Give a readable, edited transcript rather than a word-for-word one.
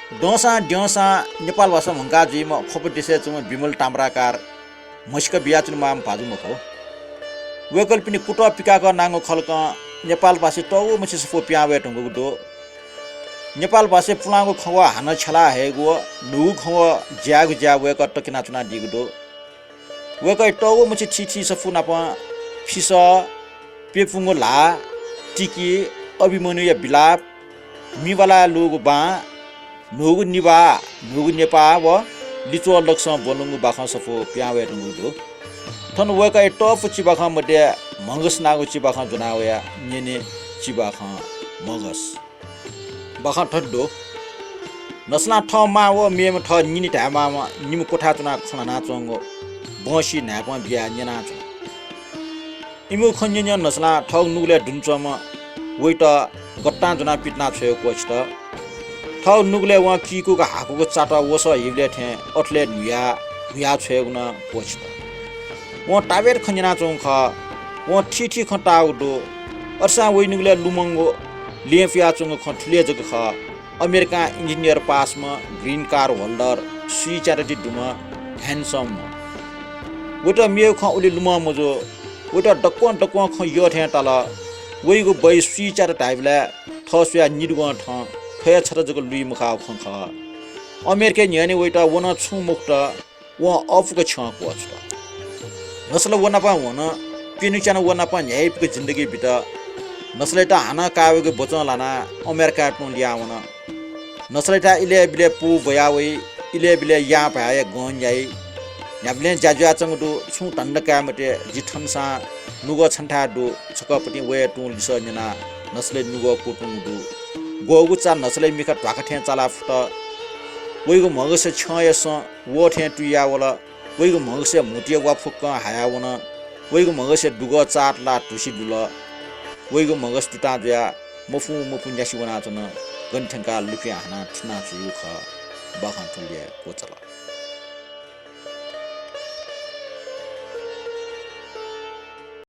डोसा ड्योसा नेपाल भाषा मंगा जुइमा खोप देशे जुम बिमल टाम्राकार मस्क बियाचुन माम भाजु मखो वेकल्पिनी कुटो पिकाको नांगो खल्क नेपाल भाषा टौ मछि सफो प्यावे टंगु दो नेपाल भाषा पुलागो खवा हान छला हेगो नु खवा ज्याग ज्या वेक टकिना चुना दिगु दो वेक टौ मछि छिछि सफु नाप फिस पेपुंगो ला टिकी अभिमन्यु या बिलाप मिवाला लोगो बा नोगु निबा नोगु नेपा व लिचो लक्ष बोलुंगु बाख सफो प्यावे टंगु दो थन वेक टप चिबाख मध्ये मंगस नागो चिबाख जुनावया नेने चिबाख मगस बाख ठड्डो नसला ठ मा व मेम ठ निनि टामा निम कोठा चुना खना नाचंगो बसी नापा बिया नेना च इमु खन्यन्य नसला ठ नुगले दुन्चम वेट गट्टा जुना पिटना छयो कोचत ठ नुगले व किको हाकुको चाटा वस हिबले थे अटले नुया छयो न कोचत व टाबेर खन्यना चंख व ठिठी खटा उडो अर्सा वे नुगले लुमंगो लिएफिया चंग खठले जग ख अमेरिका इंजिनियर पासमा ग्रीन कार होल्डर सी च्यारिटी दुम ह्यान्डसम वट मियो ख उले लुम मजो वट डक्को ख यो थे तल वइगो बै सी च्यार टाइबला थस्या निडगो ठ खय छर जग लुइ मुखा ख ख अमेरिका न्याने वइटा वन छु मुक्त व अफको छ कोच नसल वन पा वन पिनु च्यान वन पा न्यायको जिन्दगी बित नसलेटा हाना कावेको बचन लाना अमेरिका टु ल्याउन नसलेटा इले बिले पु भयावै इले बिले या भए गन जाई न्याबले जाजुआ चंगदु छु तन्डका मते जिठनसा नुगो छन्ठा दु छकपति वे टु लिस जना नसले नुगो कुटुङदु गोगुचा नसले मिख ट्वाकठे चला फुट वइगो मगसे छयस वो ठे टुया वला वइगो मगसे मुटिया वा फुक्क हायावन वइगो मगसे दुगो चाटला टुसी दुल वइगो मगस टुटा जया मफु न्यासी वना चन गन्ठंका लुफिया हाना ठना छु ख बाखन ठुलिया कोचला